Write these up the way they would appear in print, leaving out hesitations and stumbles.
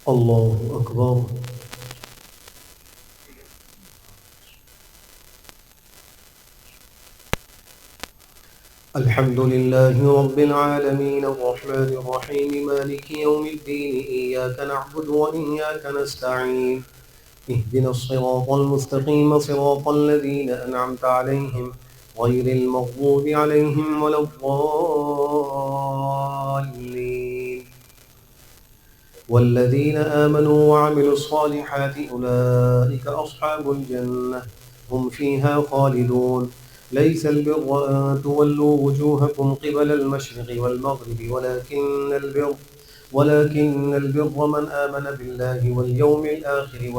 الله أكبر. الحمد لله رب العالمين الرحمن الرحيم مالك يوم الدين إياك نعبد وإياك نستعين اهدنا الصراط المستقيم صراط الذين أنعمت عليهم غير المغضوب عليهم ولا الضالين والذين آمنوا وعملوا الصالحات أولئك أصحاب الجنة هم فيها خالدون ليس البر أن تولوا وجوهكم قبل المشرق والمغرب ولكن البر من آمن بالله واليوم الآخر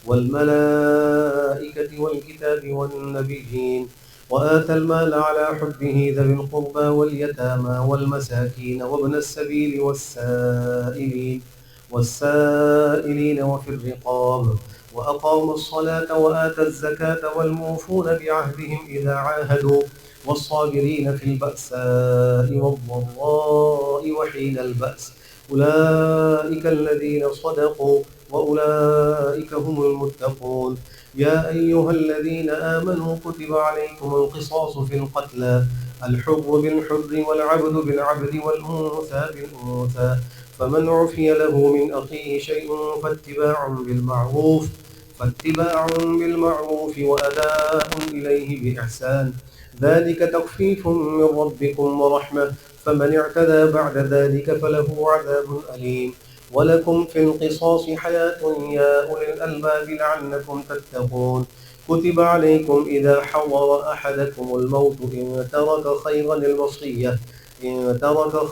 والملائكة والكتاب والنبيين وآتى المال على حبه ذوي القربى واليتامى والمساكين وابن السبيل والسائلين وفي الرقاب وأقام الصلاة وآتى الزكاة والموفون بعهدهم إذا عاهدوا والصابرين في البأساء والضراء وحين البأس أولئك الذين صدقوا وأولئك هم المتقون يا أيها الذين آمنوا كتب عليكم القصاص في القتلى الحر بالحر والعبد بالعبد والأنثى بالأنثى فمن عفي له من أخيه شيء فاتباع بالمعروف وأداء إليه بإحسان ذلك تخفيف من ربكم ورحمة فمن اعتدى بعد ذلك فله عذاب أليم ولكم في القصاص حياة يا أولي الألباب لعلكم تتقون كتب عليكم إذا حضر أحدكم الموت إن ترك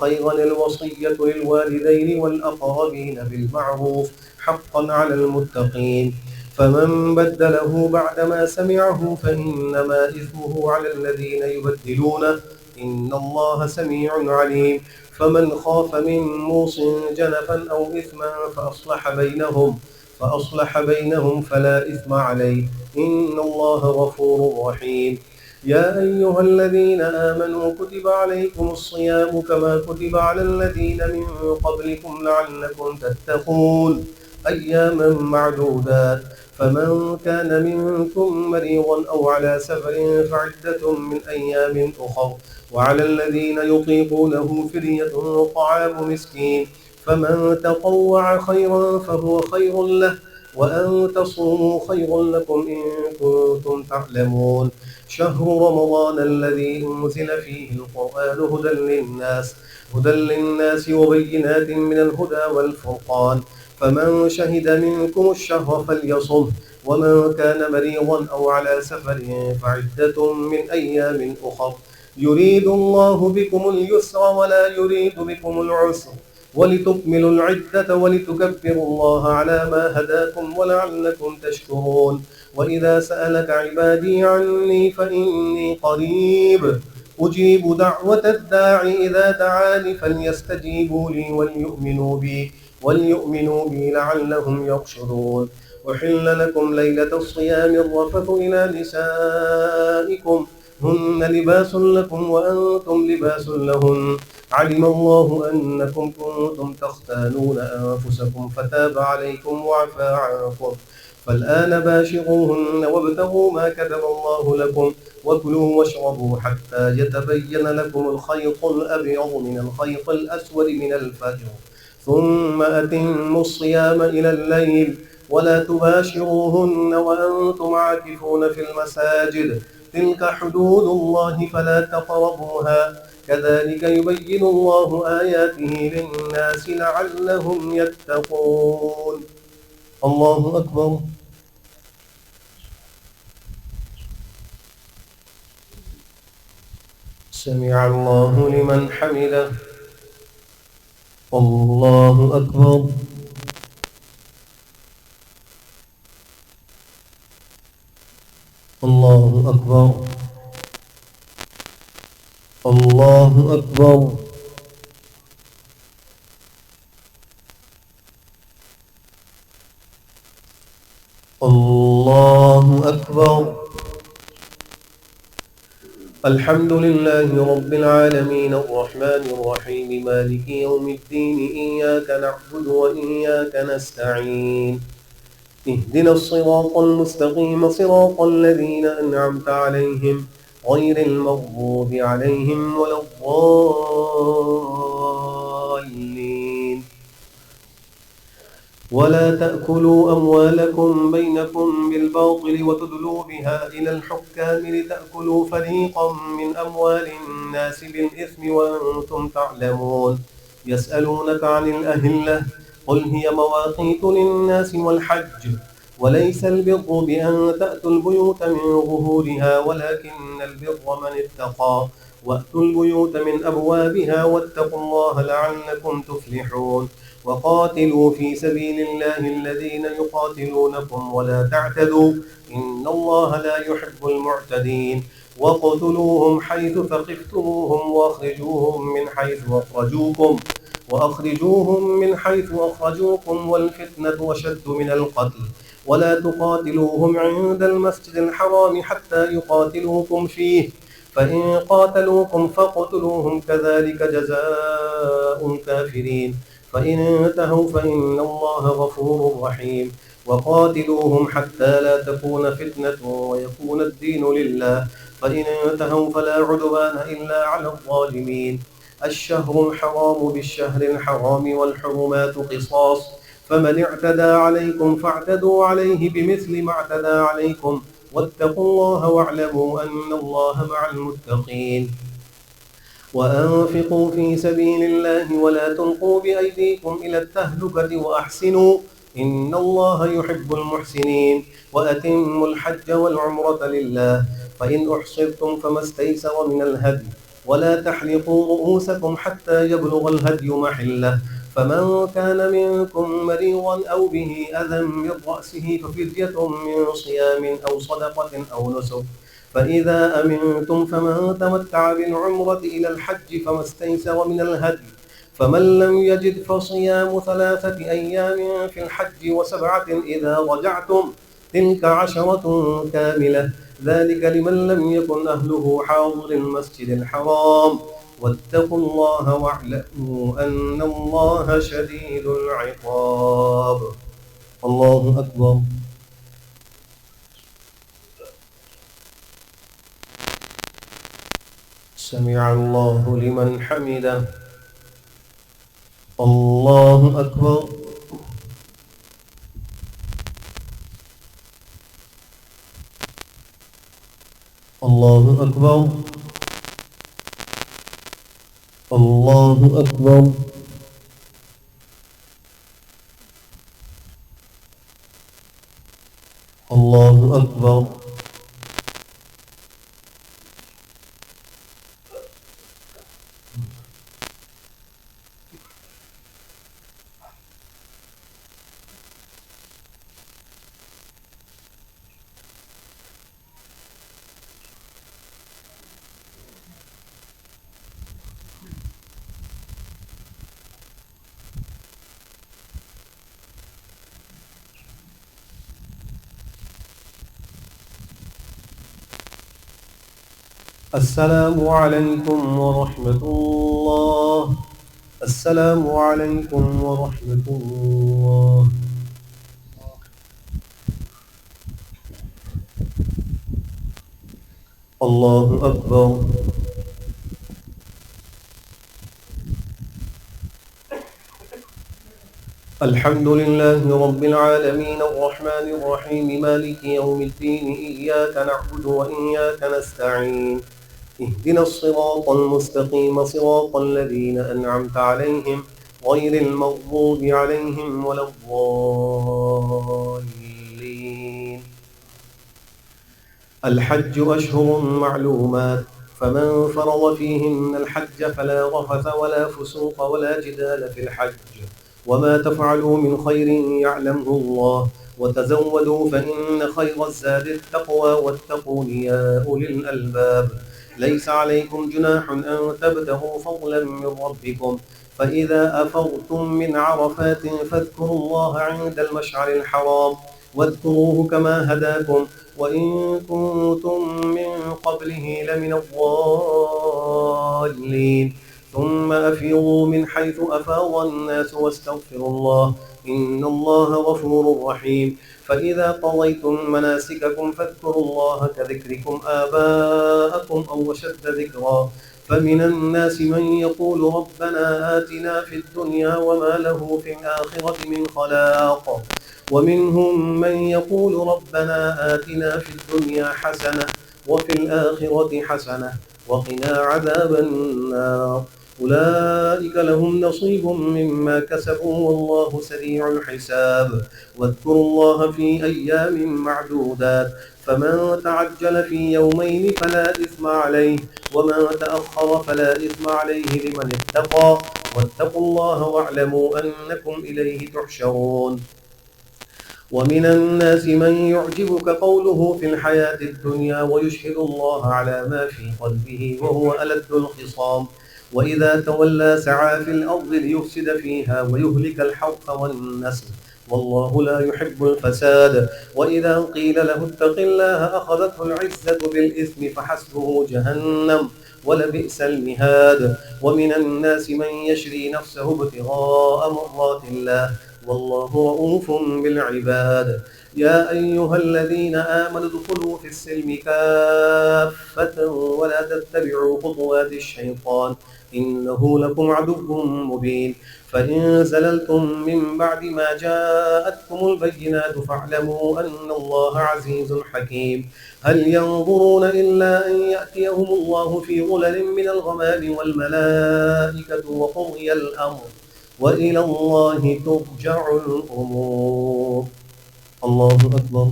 خيرا الوصية للوالدين والأقربين بالمعروف حقا على المتقين فمن بدله بعدما سمعه فإنما إثمه على الذين يبدلونه إن الله سميع عليم فمن خاف من موص جنفا أو إثما فأصلح بينهم فلا إثم عليه إن الله غفور رحيم يا أيها الذين آمنوا كتب عليكم الصيام كما كتب على الذين من قبلكم لعلكم تتقون أياما معدودات فمن كان منكم مريضا أو على سفر فعدة من أيام أخر وعلى الذين يطيقونه فدية طعام مسكين فمن تطوع خيرا فهو خير له وأن تصوموا خير لكم إن كنتم تعلمون شهر رمضان الذي أنزل فيه القرآن هدى للناس وبينات من الهدى والفرقان فمن شهد منكم الشهر فليصم ومن كان مريضا أو على سفر فعدة من أيام أخر يريد الله بكم اليسر ولا يريد بكم العسر ولتكملوا العدة ولتكبروا الله على ما هداكم ولعلكم تشكرون وإذا سألك عبادي عني فإني قريب أجيب دعوة الداع إذا دعاني فليستجيبوا لي وليؤمنوا بي لعلهم يرشدون أحل لكم ليلة الصيام الرفث إلى نسائكم هن لباس لكم وأنتم لباس لهن علم الله أنكم كنتم تختانون أنفسكم فتاب عليكم وعفى عنكم فالآن باشروهن وابتغوا ما كتب الله لكم وكلوا واشربوا حتى يتبين لكم الخيط الأبيض من الخيط الأسود من الفجر ثم أتموا الصيام إلى الليل ولا تباشروهن وأنتم عاكفون في المساجد تلك حدود الله فلا تقربوها كذلك يبين الله آياته للناس لعلهم يتقون الله أكبر سمع الله لمن حمده الله أكبر الله أكبر الله أكبر الله أكبر الحمد لله رب العالمين الرحمن الرحيم مالك يوم الدين إياك نعبد وإياك نستعين اهدنا الصراط المستقيم صراط الذين أنعمت عليهم غير المغضوب عليهم ولا الضالين. ولا تأكلوا أموالكم بينكم بالباطل وتدلوا بها إلى الحكام لتأكلوا فريقا من أموال الناس بالإثم وأنتم تعلمون. يسألونك عن الأهلة قل هي مواقيت للناس والحج وليس البر بأن تأتوا البيوت من ظهورها ولكن البر من اتقى وأتوا البيوت من أبوابها واتقوا الله لعلكم تفلحون. وقاتلوا في سبيل الله الذين يقاتلونكم ولا تعتدوا إن الله لا يحب المعتدين. وقتلوهم حيث ثقفتموهم وأخرجوهم من حيث أخرجوكم والفتنة أشد من القتل. ولا تقاتلوهم عند المسجد الحرام حتى يقاتلوكم فيه فإن قاتلوكم فاقتلوهم كذلك جزاء الكافرين. فإن انتهوا فإن الله غفور رحيم. وقاتلوهم حتى لا تكون فتنة ويكون الدين لله فإن انتهوا فلا عدوان إلا على الظالمين. الشهر الحرام بالشهر الحرام والحرمات قصاص فمن اعتدى عليكم فاعتدوا عليه بمثل ما اعتدى عليكم واتقوا الله واعلموا أن الله مع المتقين. وأنفقوا في سبيل الله ولا تلقوا بأيديكم إلى التهلكة وأحسنوا إن الله يحب المحسنين. وأتموا الحج والعمرة لله فإن أحصرتم فما استيسر من الهدي ولا تحلقوا رؤوسكم حتى يبلغ الهدي محله فمن كان منكم مريضا أو به أذى من رأسه ففدية من صيام أو صدقة أو نسك فإذا أمنتم فمن تمتع بالعمرة إلى الحج فما استيسر من الهدي فمن لم يجد فصيام 3 أيام في الحج و7 إذا رجعتم تلك 10 كاملة ذلك لمن لم يكن أهله حاضر المسجد الحرام واتقوا الله واعلموا أن الله شديد العقاب. الله أكبر. سمع الله لمن حمده. الله أكبر. الله أكبر. الله أكبر. الله أكبر. السلام عليكم ورحمة الله. السلام عليكم ورحمة الله. الله أكبر. الحمد لله رب العالمين الرحمن الرحيم مالك يوم الدين إياك نعبد وإياك نستعين اهدنا الصراط المستقيم صراط الذين أنعمت عليهم غير المغضوب عليهم ولا الضالين. الحج أشهر معلومات فمن فرض فيهن الحج فلا رفث ولا فسوق ولا جدال في الحج وما تفعلوا من خير يعلمه الله وتزودوا فإن خير الزاد التقوى واتقون يا أولي الألباب. ليس عليكم جناح أن تبتغوا فضلا من ربكم فإذا أفضتم من عرفات فاذكروا الله عند المشعر الحرام واذكروه كما هداكم وإن كنتم من قبله لمن الضالين. ثم أفيضوا من حيث أفاض الناس واستغفروا الله إن الله غفور رحيم. فإذا قضيتم مناسككم فاذكروا الله كذكركم آباءكم أو أشد ذكرا. فمن الناس من يقول ربنا آتنا في الدنيا وما له في الآخرة من خلاق. ومنهم من يقول ربنا آتنا في الدنيا حسنة وفي الآخرة حسنة وقنا عذاب النار. أولئك لهم نصيب مما كسبوا والله سريع الحساب. واذكروا الله في أيام معدودات فمن تعجل في يومين فلا إثم عليه ومن تأخر فلا إثم عليه لمن اتقى واتقوا الله واعلموا أنكم إليه تحشرون. ومن الناس من يعجبك قوله في الحياة الدنيا ويشهد الله على ما في قلبه وهو ألد الخصام. وإذا تولى سعى في الأرض ليفسد فيها ويهلك الحرث والنسل والله لا يحب الفساد. وإذا قيل له اتق الله أخذته العزة بالإثم فحسبه جهنم ولبئس المهاد. ومن الناس من يشري نفسه ابتغاء مرضات الله والله رؤوف بالعباد. يا أيها الذين آمنوا ادخلوا في السلم كافة ولا تتبعوا خطوات الشيطان إنه لكم عدو مبين. فإن زللتم من بعد ما جاءتكم البينات فاعلموا أن الله عزيز حكيم. هل ينظرون إلا أن يأتيهم الله في ظلل من الغمام والملائكة وقضي الأمر وإلى الله ترجع الأمور. الله أكبر.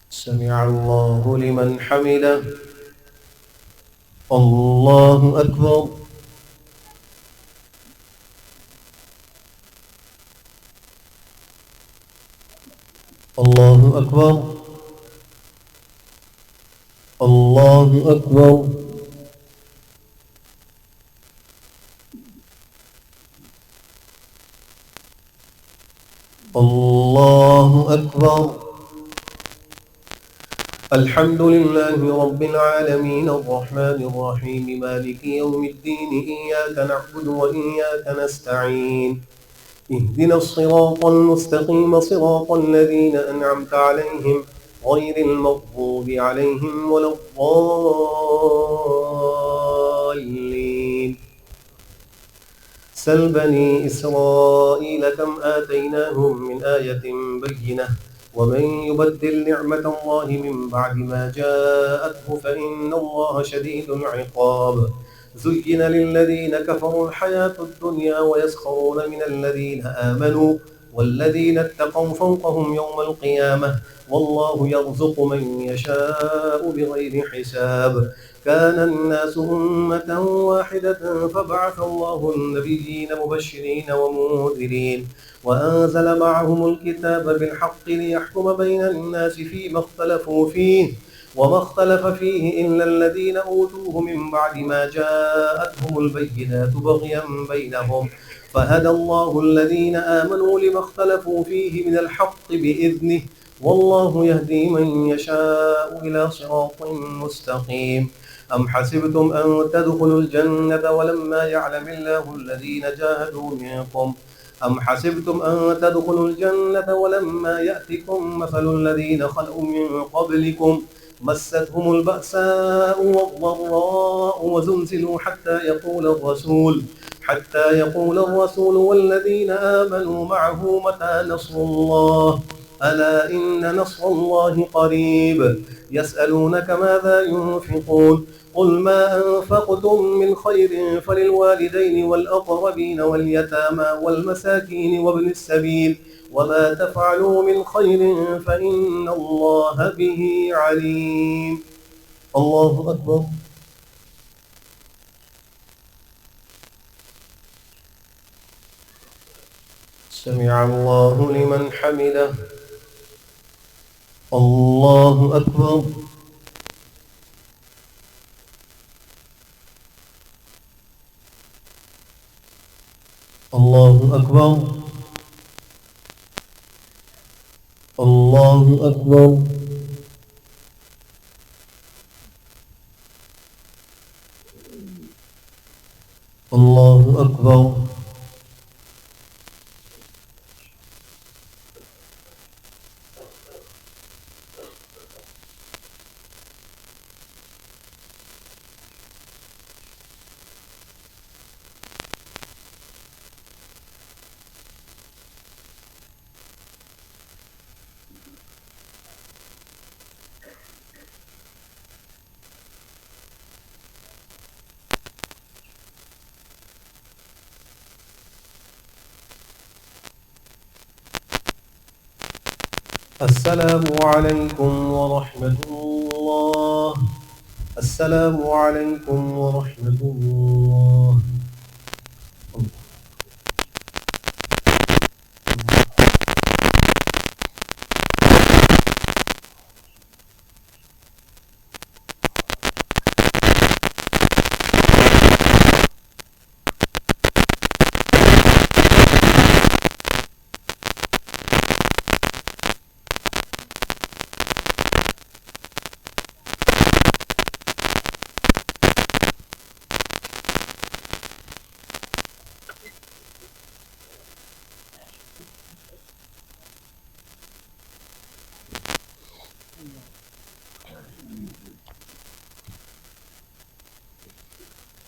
سمع الله لمن حمده. الله أكبر. الله أكبر. الله أكبر. الله أكبر. الحمد لله رب العالمين الرحمن الرحيم مالك يوم الدين إياك نعبد وإياك نستعين اهدنا الصراط المستقيم صراط الذين أنعمت عليهم غير المغضوب عليهم ولا الضالين. سل بني إسرائيل كم آتيناهم من آية بينة ومن يبدل نعمة الله من بعد ما جاءته فإن الله شديد العقاب. زين للذين كفروا الحياة الدنيا ويسخرون من الذين آمنوا والذين اتقوا فوقهم يوم القيامة والله يرزق من يشاء بغير حساب. كان الناس أمة واحدة فبعث الله النبيين مبشرين ومنذرين وأنزل معهم الكتاب بالحق ليحكم بين الناس فيما اختلفوا فيه وما اختلف فيه إلا الذين أوتوه من بعد ما جاءتهم البينات بغيا بينهم فهدى الله الذين آمنوا لما اختلفوا فيه من الحق بإذنه والله يهدي من يشاء إلى صراط مستقيم. أم حسبتم أن تدخلوا الجنة ولما يعلم الله الذين جاهدوا منكم أم حسبتم أن تدخلوا الجنة ولما يأتكم مثل الذين خلوا من قبلكم مستهم البأساء والضراء وزلزلوا حتى يقول الرسول والذين آمنوا معه متى نصر الله ألا إن نصر الله قريب. يسألونك ماذا ينفقون قل ما أنفقتم من خير فللوالدين والأقربين واليتامى والمساكين وابن السبيل وما تفعلوا من خير فإن الله به عليم. الله أكبر. سمع الله لمن حمده. الله أكبر. الله أكبر. الله أكبر. الله أكبر. السلام عليكم ورحمة الله. السلام عليكم ورحمة الله.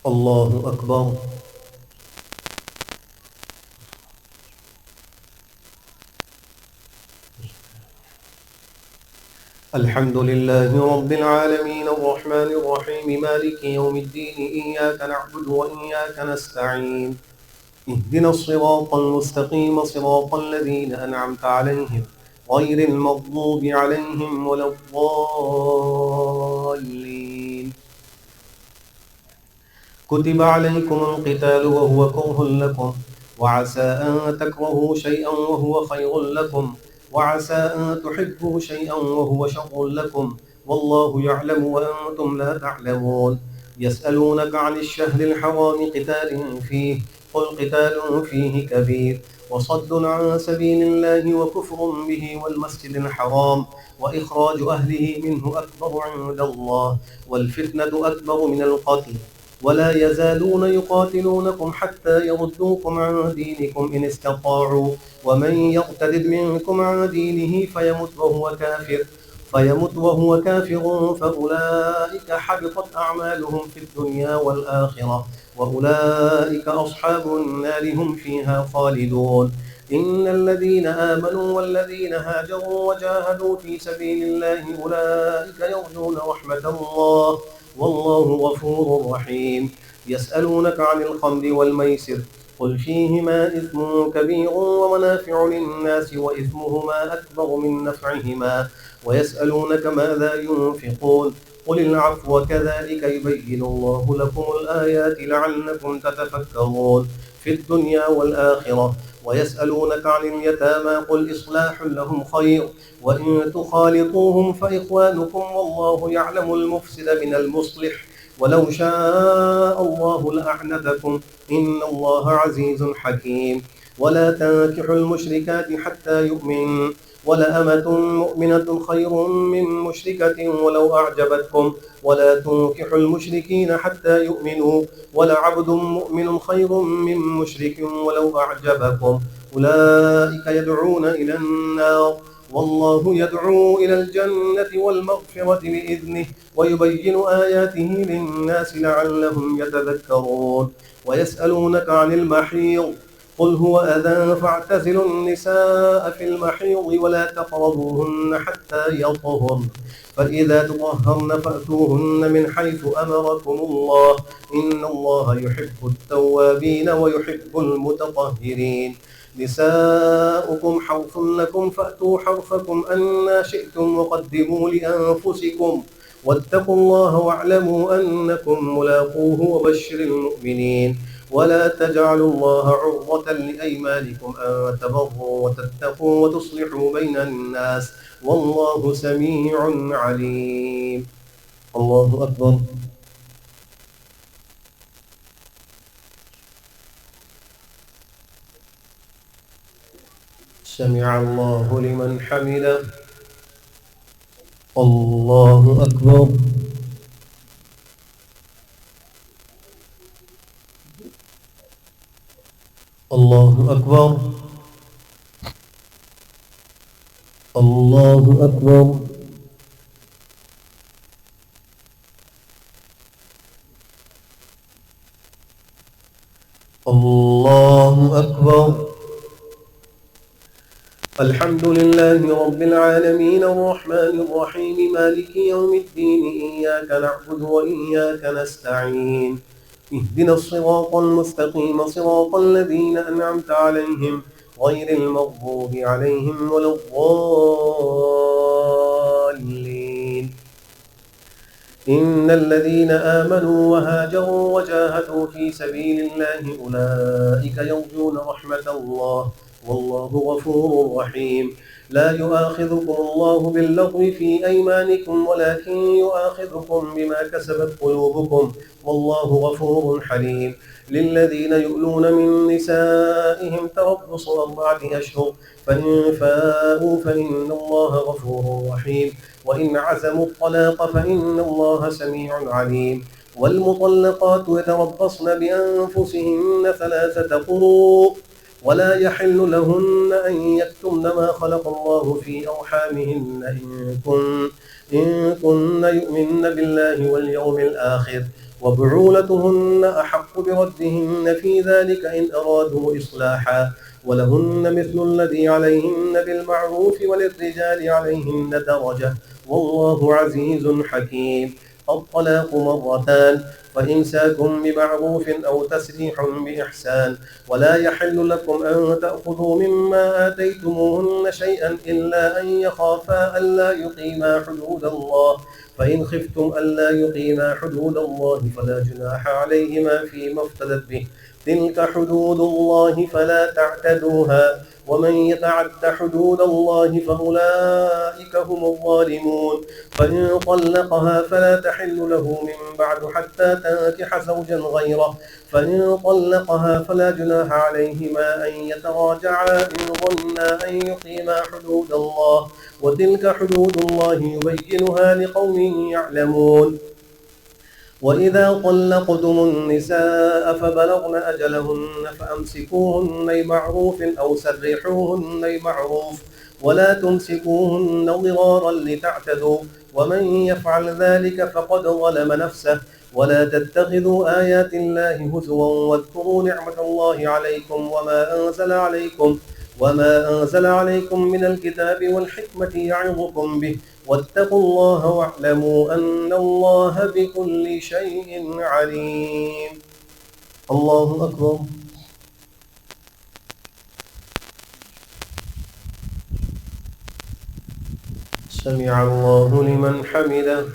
الله أكبر. الحمد لله رب العالمين الرحمن الرحيم مالك يوم الدين إياك نعبد وإياك نستعين اهدنا الصراط المستقيم صراط الذين أنعمت عليهم غير المغضوب عليهم ولا الضالين. كتب عليكم القتال وهو كره لكم وعسى أن تكرهوا شيئا وهو خير لكم وعسى أن تحبوا شيئا وهو شر لكم والله يعلم وأنتم لا تعلمون. يسألونك عن الشهر الحرام قتال فيه قل قتال فيه كبير وصد عن سبيل الله وكفر به والمسجد الحرام وإخراج أهله منه أكبر عند الله والفتنة أكبر من القتل ولا يزالون يقاتلونكم حتى يردوكم عن دينكم إن استطاعوا ومن يرتد منكم عن دينه فيمت وهو كافر فأولئك حبطت أعمالهم في الدنيا والآخرة وأولئك أصحاب النار هم فيها خالدون. إن الذين آمنوا والذين هاجروا وجاهدوا في سبيل الله أولئك يرجون رحمة الله والله غفور رحيم. يسألونك عن الخمر والميسر قل فيهما إثم كبير ومنافع للناس وإثمهما أكبر من نفعهما ويسألونك ماذا ينفقون قل العفو كذلك يبين الله لكم الآيات لعلكم تتفكرون في الدنيا والآخرة. ويسألونك عن اليتامى قل إصلاح لهم خير وإن تخالطوهم فإخوانكم والله يعلم المفسد من المصلح ولو شاء الله لأعنتكم إن الله عزيز حكيم. ولا تنكحوا المشركات حتى يؤمنوا ولأمة مؤمنة خير من مشركة ولو أعجبتكم ولا تنكحوا المشركين حتى يؤمنوا ولعبد مؤمن خير من مشرك ولو أعجبكم أولئك يدعون إلى النار والله يدعو إلى الجنة والمغفرة بإذنه ويبين آياته للناس لعلهم يتذكرون. ويسألونك عن المحيض قل هو أذى فاعتزلوا النساء في المحيض ولا تقربوهن حتى يطهرن فإذا تطهرن فأتوهن من حيث أمركم الله إن الله يحب التوابين ويحب المتطهرين. نساؤكم حرث لكم فأتوا حرثكم أنى شئتم وقدموا لأنفسكم واتقوا الله واعلموا أنكم ملاقوه وبشر المؤمنين. ولا تجعلوا الله عرضة لأيمانكم أن تبروا وتتقوا وتصلحوا بين الناس والله سميع عليم. الله أكبر. سمع الله لمن حمده. الله أكبر. الله أكبر. الله أكبر. الله أكبر. الحمد لله رب العالمين الرحمن الرحيم مالك يوم الدين إياك نعبد وإياك نستعين اهدنا الصراط المستقيم صراط الذين أنعمت عليهم غير المغضوب عليهم ولا الضالين. إن الذين آمنوا وهاجروا وجاهدوا في سبيل الله أولئك يرجون رحمة الله والله غفور رحيم. لا يؤاخذكم الله باللغو في أيمانكم ولكن يؤاخذكم بما كسبت قلوبكم والله غفور حليم. للذين يؤلون من نسائهم تربص 4 أشهر فإن فاءوا فإن الله غفور رحيم. وإن عزموا الطلاق فإن الله سميع عليم. والمطلقات يتربصن بأنفسهن 3 قروء ولا يحل لهن أن يكتمن ما خلق الله في أرحامهن إن كن يؤمن بالله واليوم الآخر وبعولتهن أحق بردهن في ذلك إن أرادوا إصلاحا ولهن مثل الذي عليهن بالمعروف وللرجال عليهن درجة والله عزيز حكيم. الطلاق 2 فإمساك بمعروف أو تسريح بإحسان. ولا يحل لكم أن تأخذوا مما آتيتموهن شيئا إلا أن يخافا ألا يقيما حدود الله فإن خفتم ألا يقيما حدود الله فلا جناح عليهما فيما افتدت به. تلك حدود الله فلا تعتدوها ومن يتعد حدود الله فأولئك هم الظالمون. فإن طلقها فلا تحل له من بعد حتى تنكح زوجا غيره فإن طلقها فلا جناح عليهما أن يتراجعا إن ظنا أن يقيما حدود الله وتلك حدود الله يبينها لقوم يعلمون. وإذا طلقتم النساء فبلغن أجلهن فأمسكوهن بمعروف أو سرحوهن بمعروف ولا تمسكوهن ضرارا لتعتدوا ومن يفعل ذلك فقد ظلم نفسه. ولا تتخذوا آيات الله هزوا واذكروا نعمة الله عليكم وما أنزل عليكم من الكتاب والحكمة يعظكم به واتقوا الله واعلموا أن الله بكل شيء عليم. الله أكبر. سمع الله لمن حمده.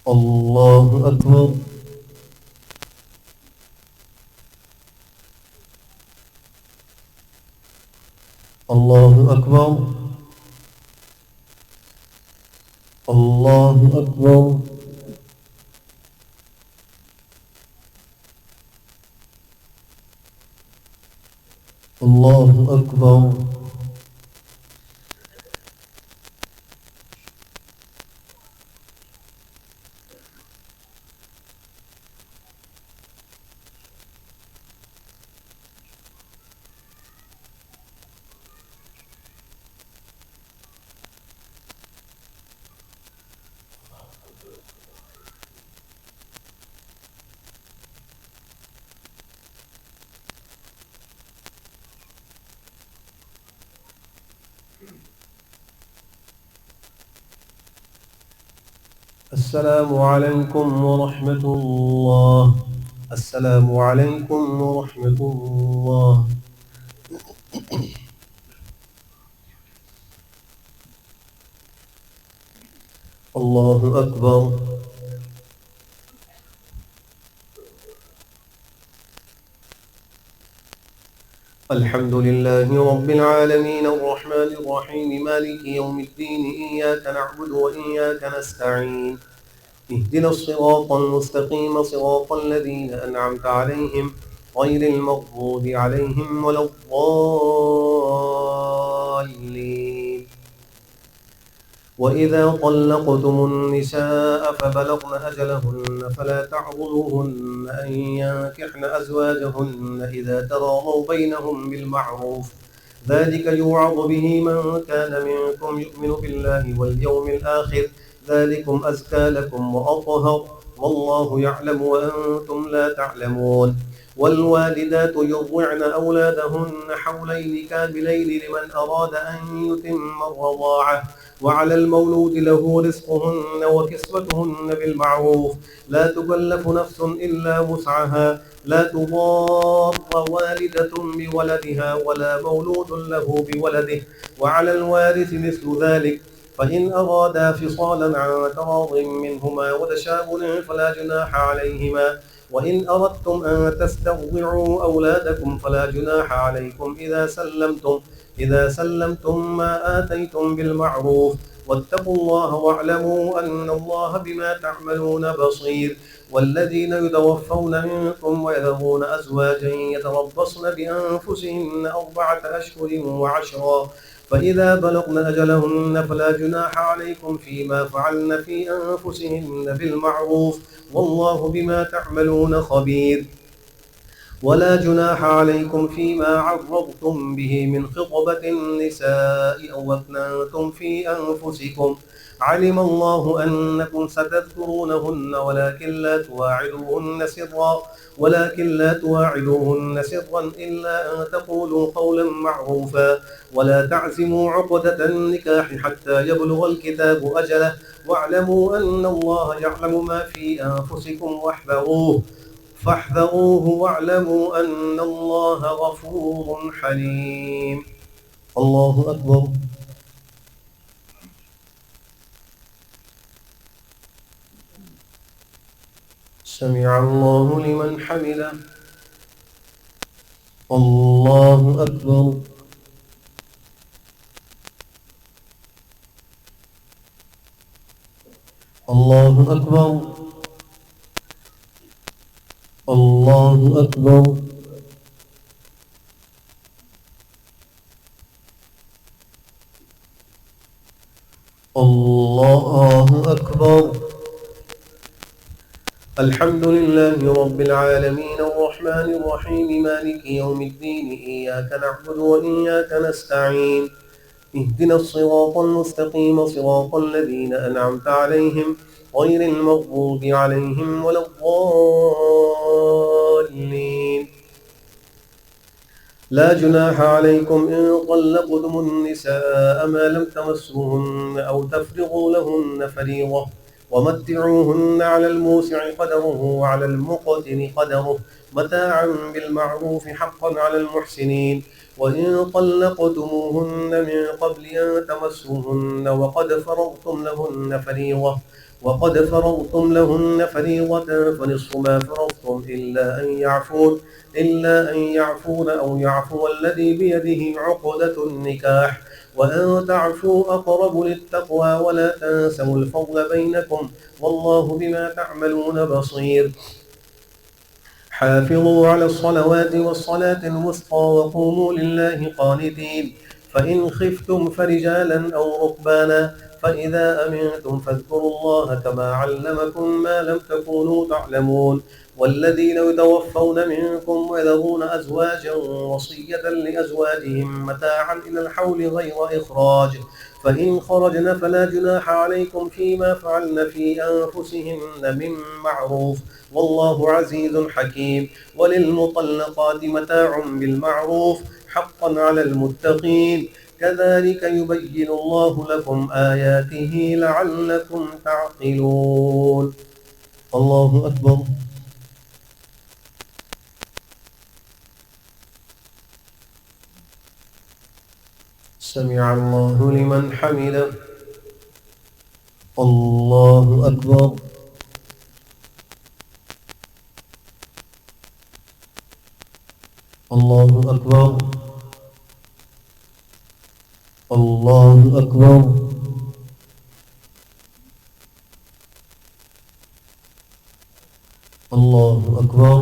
الله أكبر. الله أكبر. الله أكبر. الله أكبر. السلام عليكم ورحمة الله. السلام عليكم ورحمة الله. الله أكبر. الحمد لله رب العالمين الرحمن الرحيم مالك يوم الدين إياك نعبد وإياك نستعين اهدنا الصراط المستقيم صراط الذين أنعمت عليهم غير المغضوب عليهم ولا الضالين. وإذا طلقتم النساء فبلغن أجلهن فلا تعضلوهن أن ينكحن أزواجهن إذا تراضوا بينهم بالمعروف، ذلك يوعظ به من كان منكم يؤمن بالله واليوم الآخر، ذلكم أزكى لكم وأطهر، والله يعلم وأنتم لا تعلمون. والوالدات يرضعن أولادهن حولين كاملين لمن أراد أن يتم الرضاعة، وعلى المولود له رزقهن وكسوتهن بالمعروف، لا تكلف نفس إلا وسعها، لا تضار والدة بولدها ولا مولود له بولده، وعلى الوارث مثل ذلك، فإن أرادا فصالا عن تراض منهما وتشاور فلا جناح عليهما. وإن أردتم أن تسترضعوا أولادكم فلا جناح عليكم إذا سلمتم ما آتيتم بالمعروف، واتقوا الله واعلموا أن الله بما تعملون بصير. والذين يتوفون منكم ويذرون أزواجا يتربصن بأنفسهن 4 أشهر وعشرا، فإذا بلغن أجلهن فلا جناح عليكم فيما فعلن في أنفسهن بالمعروف، والله بما تعملون خبير. ولا جناح عليكم فيما عرضتم به من خطبة النساء أو أكننتم في أنفسكم، علم الله أنكم ستذكرونهن ولكن لا تواعدوهن سرا إلا أن تقولوا قولا معروفا، ولا تعزموا عقدة النكاح حتى يبلغ الكتاب أجله، واعلموا أن الله يعلم ما في أنفسكم فاحذروه واعلموا أن الله غفور حليم. الله أكبر. سمع الله لمن حمده. الله أكبر. الله أكبر. الله أكبر. الله أكبر. الحمد لله رب العالمين الرحمن الرحيم مالك يوم الدين، إياك نعبد وإياك نستعين، اهدنا الصراط المستقيم صراط الذين أنعمت عليهم غير المغضوب عليهم ولا الضالين. لا جناح عليكم إن طلقتم النساء ما لم تمسوهن أو تفرضوا لهن فريضة، ومتعوهن على الموسع قدره وعلى المقتر قدره متاعا بالمعروف حقا على المحسنين. وإن طلقتموهن من قبل أن تمسوهن وقد فرضتم لهن فريضة فنصف ما فرضتم إلا أن يعفون أو يعفو الذي بيده عقدة النكاح، وأن تعفوا أقرب للتقوى، ولا تنسوا الفضل بينكم، والله بما تعملون بصير. حافظوا على الصلوات والصلاة الوسطى وقوموا لله قانتين، فإن خفتم فرجالا أو ركبانا، فإذا أمنتم فاذكروا الله كما علمكم ما لم تكونوا تعلمون. والذين يتوفون منكم ويذرون أزواجا وصية لأزواجهم متاعا إلى الحول غير إخراج، فإن خرجن فلا جناح عليكم فيما فعلن في أنفسهن من معروف، والله عزيز حكيم. وللمطلقات متاع بالمعروف حقا على المتقين، كذلك يبين الله لكم آياته لعلكم تعقلون. الله أكبر. سمع الله لمن حمده. الله أكبر. الله أكبر. الله أكبر. الله أكبر.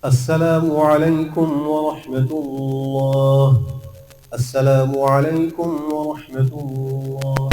السلام عليكم ورحمة الله. السلام عليكم ورحمة الله.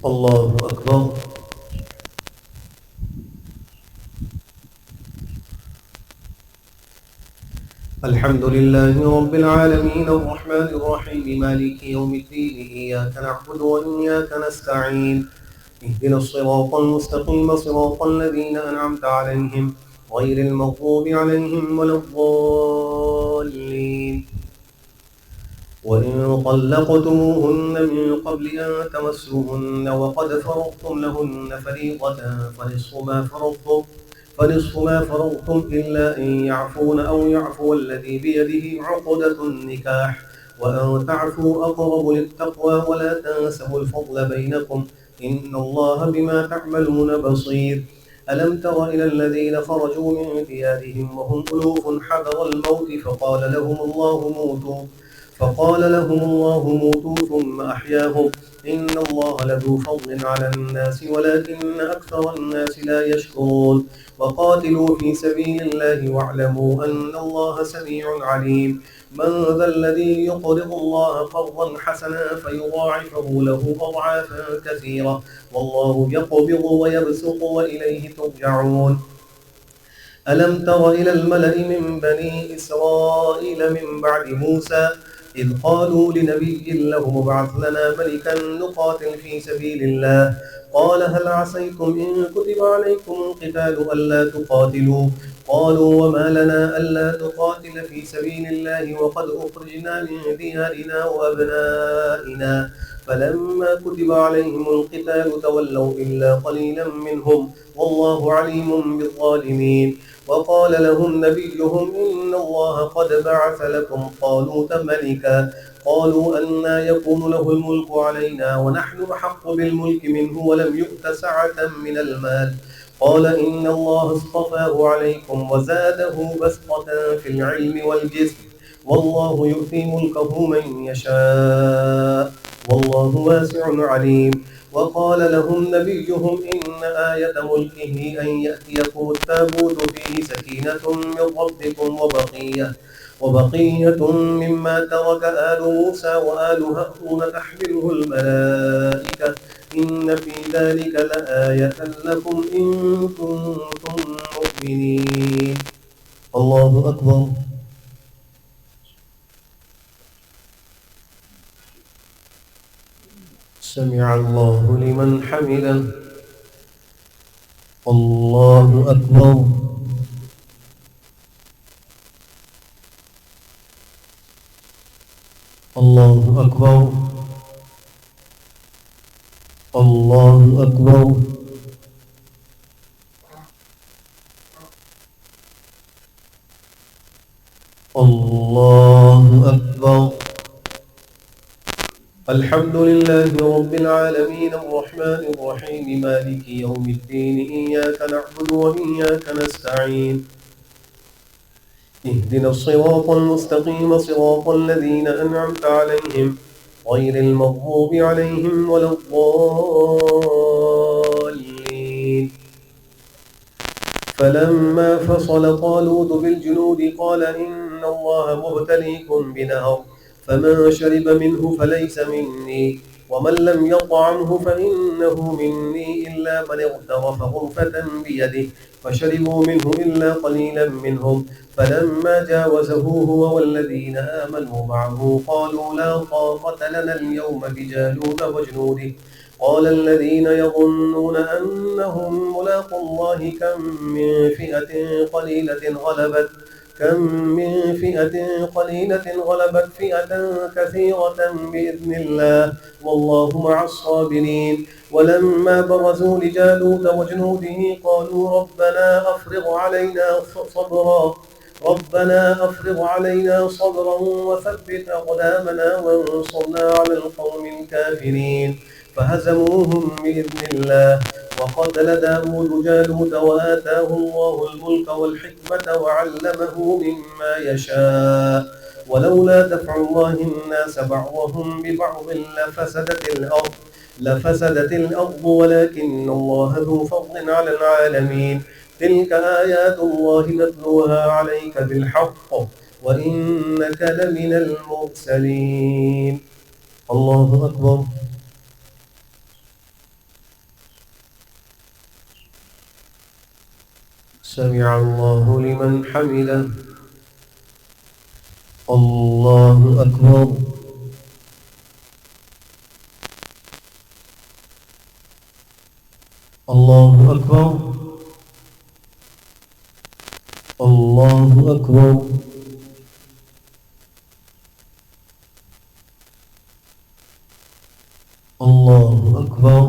الله أكبر. الحمد لله رب العالمين الرحمن الرحيم مالك يوم الدين إياك نعبد وإياك نستعين اهدنا الصراط المستقيم صراط الذين أنعمت عليهم غير المغضوب عليهم ولا الضالين. وإن طلقتموهن من قبل أن تمسوهن وقد فرضتم لهن فريضة فنصف ما فرضتم إلا أن يعفون أو يعفو الذي بيده عقدة النكاح وأن تعفوا أقرب للتقوى ولا تنسوا الفضل بينكم إن الله بما تعملون بصير. ألم تر إلى الذين خرجوا من ديارهم وهم ألوف حذر الموت فقال لهم الله موتوا ثم أحياهم إن الله لذو فضل على الناس ولكن أكثر الناس لا يشكرون. وقاتلوا في سبيل الله واعلموا أن الله سميع عليم. من ذا الذي يقرض الله قرضا حسنا فيضاعفه له أضعافا كثيرة والله يقبض ويبسط وإليه ترجعون. ألم تر إلى الملأ من بني إسرائيل من بعد موسى إذ قالوا لنبي له ابعث لنا ملكا نقاتل في سبيل الله قال هل عسيتم إن كتب عليكم القتال ألا تقاتلوا قالوا وما لنا ألا نقاتل في سبيل الله وقد أخرجنا من ديارنا وأبنائنا فلما كتب عليهم القتال تولوا إلا قليلا منهم والله عليم بالظالمين. وقال لهم نبيهم إن الله قد بعث لكم طالوت ملكا قالوا أنى يكون له الملك علينا ونحن أحق بالملك منه ولم يؤت سعة من المال قال إن الله اصطفاه عليكم وزاده بسطة في العلم والجسم والله يؤتي ملكه من يشاء والله واسع عليم. وقال لهم نبيهم إن آية ملكه أن يأتيكم التابوت فيه سكينة من ربكم وبقية مما ترك آل موسى وآل هارون تحمله الملائكة إن في ذلك لآية لكم إن كنتم مؤمنين. الله أكبر. سمع الله لمن حمده. الله أكبر. الله أكبر. الله أكبر. الله أكبر. الحمد لله رب العالمين الرحمن الرحيم مالك يوم الدين إياك نعبد وإياك نستعين اهدنا الصراط المستقيم صراط الذين أنعمت عليهم غير المغضوب عليهم ولا الضالين. الظالمين. فلما فصل طالوت بالجنود قال إن الله مبتليكم بنهر، فمن شرب منه فليس مني، ومن لم يطعمه فإنه مني إلا من اغترف غرفة بيده، فشربوا منه إلا قليلا منهم. فلما جاوزه هو والذين آمنوا معه قالوا لا طاقة لنا اليوم بجالوت وجنوده. قال الذين يظنون أنهم ملاقوا الله كم من فئة قليلة غلبت فئة كثيرة بإذن الله، والله مع الصابرين. ولما برزوا لجالوت وجنوده قالوا ربنا أفرغ علينا صبرا وثبت أقدامنا وانصرنا على القوم الكافرين. فهزموهم بإذن الله. وقتل داود جالوت وآتاه الله الملك والحكمة وعلمه مما يشاء، ولولا دفع الله الناس بعضهم ببعض لفسدت الأرض ولكن الله ذو فضل على العالمين. تلك آيات الله نتلوها عليك بالحق وإنك لمن المرسلين. الله أكبر. سمع الله لمن حمده. الله أكبر. الله أكبر. الله أكبر. الله أكبر.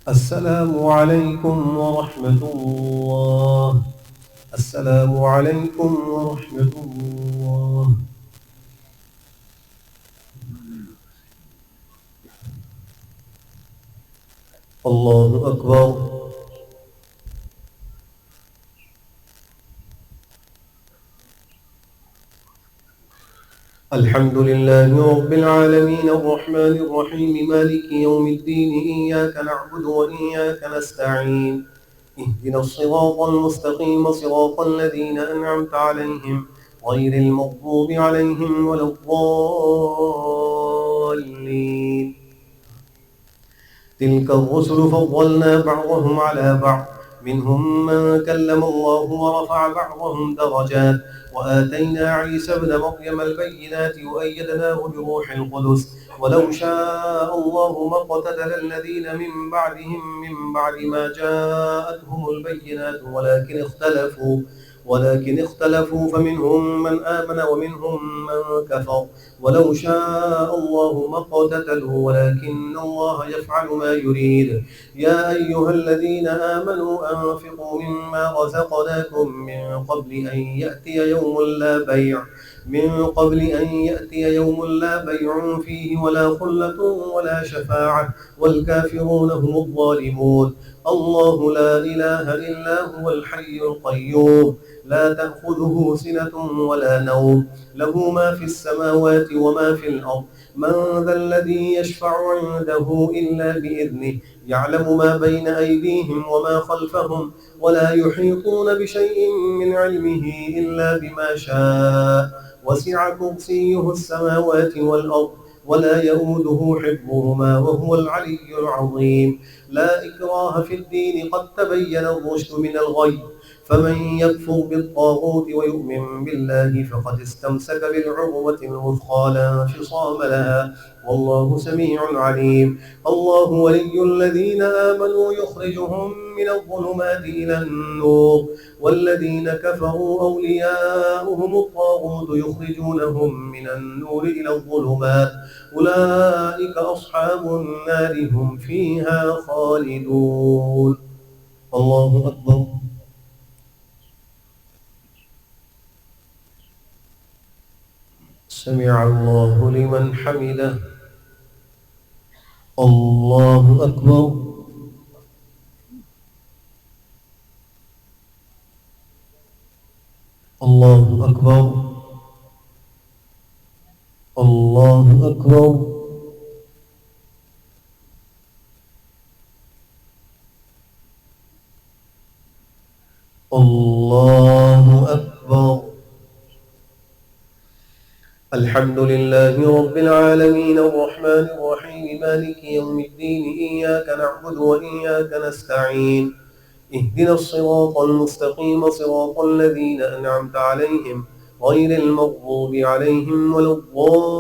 السلام عليكم ورحمة الله. السلام عليكم ورحمة الله. الله أكبر. الحمد لله رب العالمين الرحمن الرحيم مالك يوم الدين، إياك نعبد وإياك نستعين، اهدنا الصراط المستقيم صراط الذين أنعمت عليهم غير المغضوب عليهم ولا الضالين. تلك الرسل فضلنا بعضهم على بعض، منهم من كلم الله ورفع بعضهم درجات، وآتينا عيسى ابن مريم البينات وأيدناه بروح القدس. ولو شاء الله ما اقتتل الذين من بعدهم من بعد ما جاءتهم البينات ولكن اختلفوا فمنهم من آمن ومنهم من كفر. ولو شاء الله ما اقتتلوا ولكن الله يفعل ما يريد. يا أيها الذين آمنوا أنفقوا مما رزقناكم من قبل أن يأتي يوم لا بيع فيه ولا خلة ولا شفاعة والكافرون هم الظالمون. الله لا إله إلا هو الحي القيوم، لا تأخذه سنة ولا نوم، له ما في السماوات وما في الأرض. من ذا الذي يشفع عنده إلا بإذنه، يعلم ما بين أيديهم وما خلفهم، ولا يحيطون بشيء من علمه إلا بما شاء. وسع كرسيه السماوات والأرض ولا يؤوده حفظهما وهو العلي العظيم. لا إكراه في الدين، قد تبين الرشد من الغي، فمن يكفر بالطاغوت ويؤمن بالله فقد استمسك بالعروة الوثقى لا انفصام لها، والله سميع عليم. الله ولي الذين آمنوا يخرجهم من الظلمات إلى النور والذين كفروا أولياؤهم الطاغوت يخرجونهم من النور إلى الظلمات أولئك أصحاب النار هم فيها خالدون. الله أكبر. سمع الله لمن حمده. الله أكبر. الله أكبر. الله أكبر. الله أكبر. الحمد لله رب العالمين الرحمن الرحيم مالك يوم الدين إياك نعبد وإياك نستعين اهدنا الصراط المستقيم صراط الذين أنعمت عليهم غير المغضوب عليهم ولا الضالين.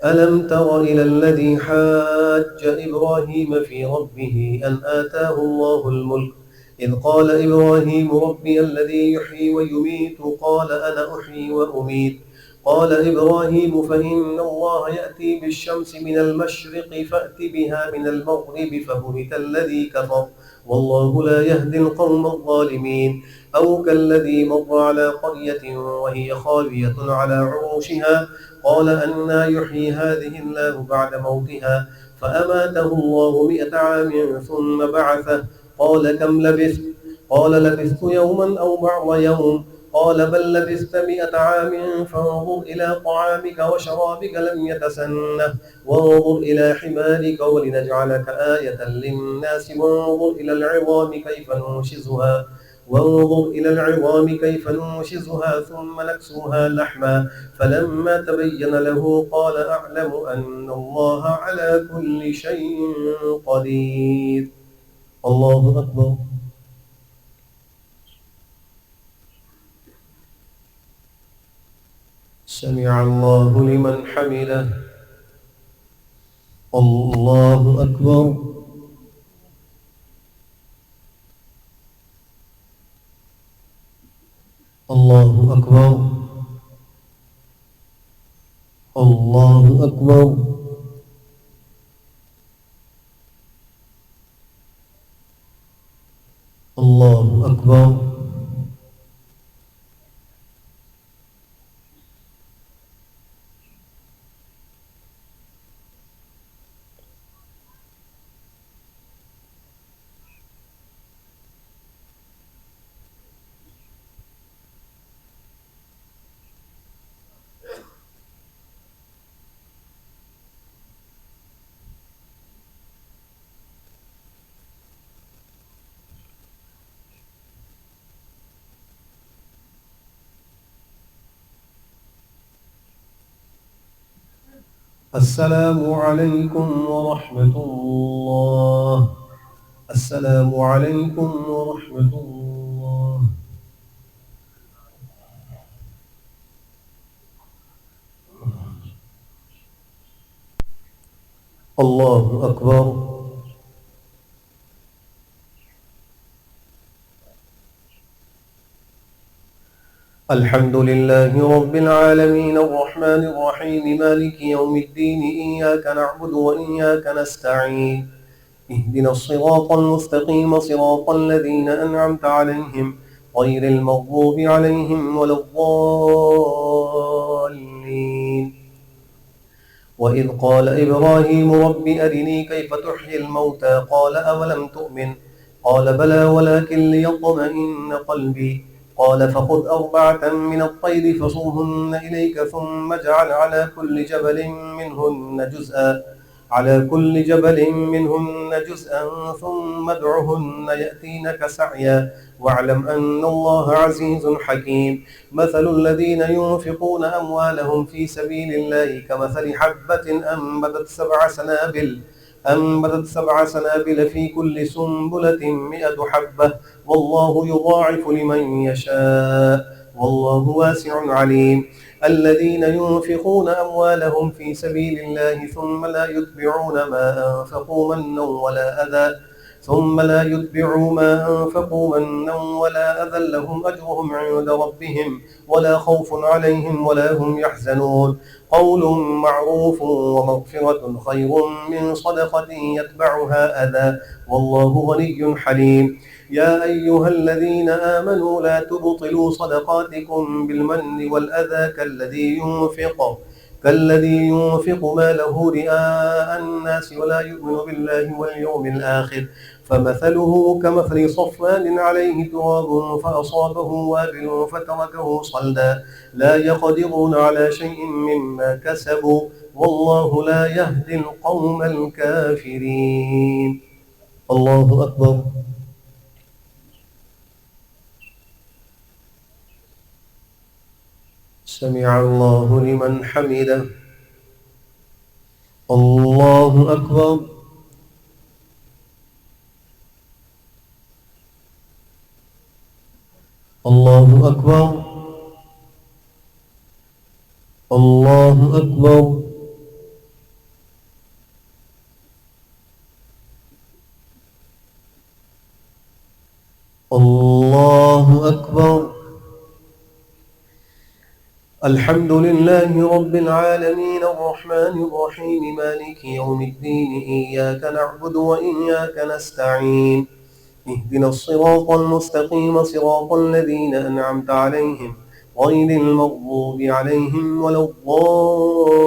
ألم تر إلى الذي حاج إبراهيم في ربه أن آتاه الله الملك إذ قال إبراهيم ربي الذي يحيي ويميت قال أنا أحيي وأميت قال إبراهيم فإن الله يأتي بالشمس من المشرق فأت بها من المغرب فبهت الذي كفر والله لا يهدي القوم الظالمين. أو كالذي مر على قرية وهي خاوية على عروشها قال أنى يحيي هذه الله بعد موتها فأماته الله 100 عام ثم بعثه قال كم لبثت قال لبثت يوما أو بعض يوم قال بل لبثت 100 عام فانظر إلى طعامك وشرابك لم يتسنه وانظر إلى حمارك ولنجعلك آية للناس وانظر إلى العظام كيف ننشزها ثم نكسوها لحما فلما تبين له قال أعلم أن الله على كل شيء قدير. الله أكبر. سمع الله لمن حمده. الله أكبر. الله أكبر. الله أكبر. الله أكبر. السلام عليكم ورحمة الله. السلام عليكم ورحمة الله. الله أكبر. الحمد لله رب العالمين الرحمن الرحيم مالك يوم الدين إياك نعبد وإياك نستعين اهدنا الصراط المستقيم صراط الذين أنعمت عليهم غير المغضوب عليهم ولا الضالين. وإذ قال إبراهيم رب أرني كيف تحيي الموتى قال أولم تؤمن قال بلى ولكن ليطمئن قلبي قال فخذ 4 من الطير فصرهن إليك ثم اجعل على كل جبل منهن جزءا ثم ادعهن يأتينك سعيا واعلم أن الله عزيز حكيم. مثل الذين ينفقون أموالهم في سبيل الله كمثل حبة أنبتت 7 سنابل في كل سنبلة 100 حبة والله يضاعف لمن يشاء والله واسع عليم. الذين ينفقون أموالهم في سبيل الله ثم لا يتبعوا ما أنفقوا منا ولا أذى لهم أجرهم عند ربهم ولا خوف عليهم ولا هم يحزنون. قول معروف ومغفرة خير من صدقة يتبعها أذى، والله غني حليم. يا أيها الذين آمنوا لا تبطلوا صدقاتكم بالمن والأذى كالذي ينفق ماله رئاء الناس ولا يؤمن بالله واليوم الآخر، فمثله كمثل صفوان عليه تراب فأصابه وابل فتركه صلدا، لا يقدرون على شيء مما كسبوا، والله لا يهدي القوم الكافرين. الله أكبر. سمع الله لمن حمده. الله أكبر. الله أكبر. الله أكبر. الله أكبر. الحمد لله رب العالمين الرحمن الرحيم مالك يوم الدين، إياك نعبد وإياك نستعين، اهدنا الصراط المستقيم صراط الذين أنعمت عليهم غير المغضوب عليهم ولا الضالين.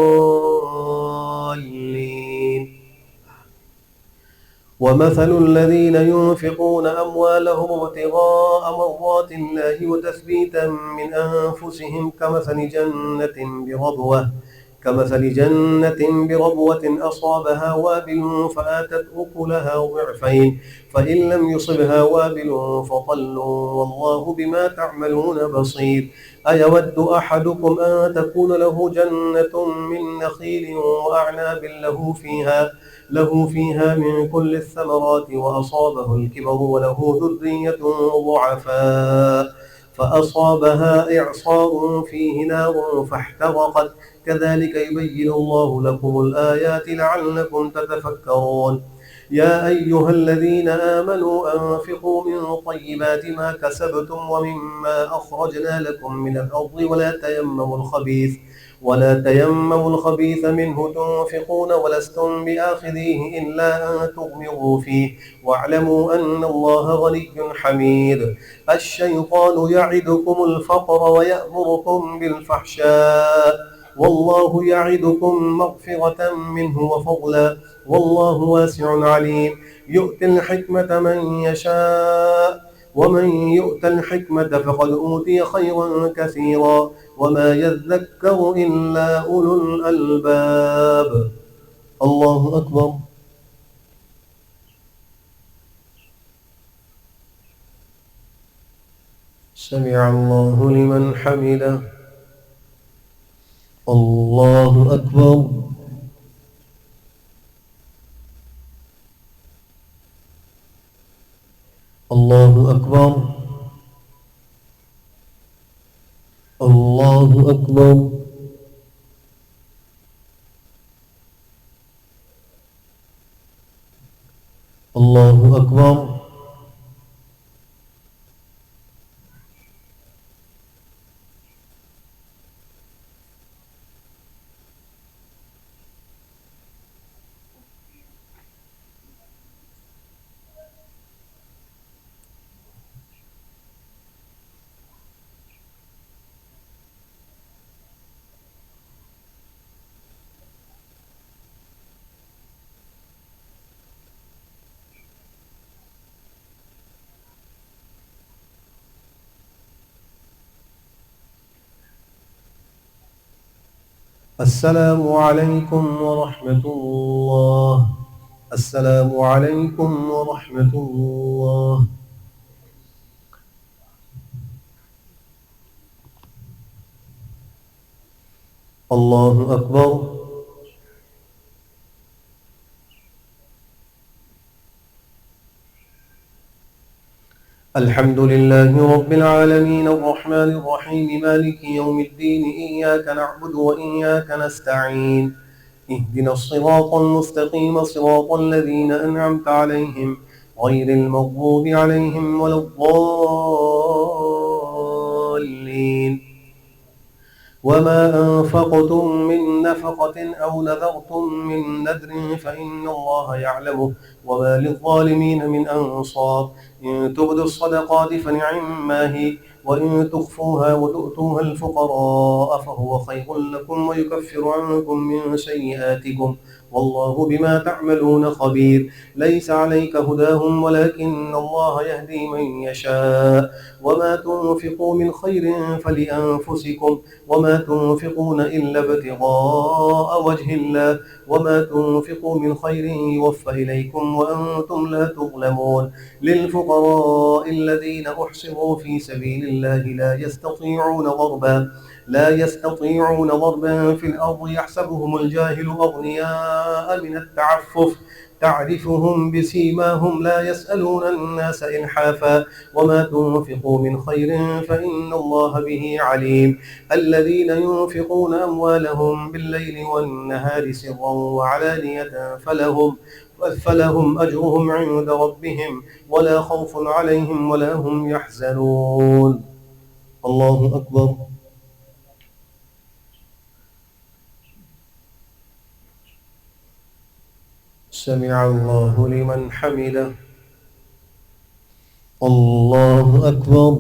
ومثل الذين ينفقون أموالهم ابتغاء مرضات الله وتثبيتا من أنفسهم كمثل جنة بربوة أصابها وابل فآتت أكلها ضعفين، فإن لم يصبها وابل فطل، والله بما تعملون بصير. أيود أحدكم أن تكون له جنة من نخيل وأعناب له فيها من كل الثمرات وأصابه الكبر وله ذرية ضعفاء فأصابها إعصار فيه نار فاحترقت، كذلك يبين الله لكم الآيات لعلكم تتفكرون. يا أيها الذين آمنوا أنفقوا من طيبات ما كسبتم ومما أخرجنا لكم من الأرض ولا تيمموا الخبيث منه تنفقون ولستم بآخذيه إلا أن تغمضوا فيه، واعلموا أن الله غني حميد. الشيطان يعدكم الفقر ويأمركم بالفحشاء، والله يعدكم مغفرة منه وفضلا، والله واسع عليم. يؤتي الحكمة من يشاء، ومن يؤت الحكمة فقد أوتي خيرا كثيرا، وما يذكر إلا أولو الألباب. الله أكبر. سمع الله لمن حمده. الله أكبر. الله أكبر. الله أكبر. الله أكبر. السلام عليكم ورحمة الله. السلام عليكم ورحمة الله. الله أكبر. الحمد لله رب العالمين الرحمن الرحيم مالك يوم الدين إياك نعبد وإياك نستعين اهدنا الصراط المستقيم صراط الذين أنعمت عليهم غير المغضوب عليهم ولا الضالين وما أنفقتم من نفقة أو نذرتم من نذر فإن الله يعلمه وما للظالمين من أنصار إن تبدوا الصدقات فنعما هي وإن تخفوها وتؤتوها الفقراء فهو خير لكم ويكفر عنكم من سيئاتكم والله بما تعملون خبير ليس عليك هداهم ولكن الله يهدي من يشاء وما تنفقوا من خير فلأنفسكم وما تنفقون إلا ابتغاء وجه الله وما تنفقوا من خير يوفى إليكم وأنتم لا تظلمون للفقراء الذين أحصروا في سبيل الله لا يستطيعون ضربا في الأرض يحسبهم الجاهل أغنياء من التعفف تعرفهم بسيماهم لا يسألون الناس إلحافا وما تنفقوا من خير فإن الله به عليم الذين ينفقون أموالهم بالليل والنهار سرا وعلانية فلهم أجرهم عند ربهم ولا خوف عليهم ولا هم يحزنون الله أكبر سمع الله لمن حمده الله أكبر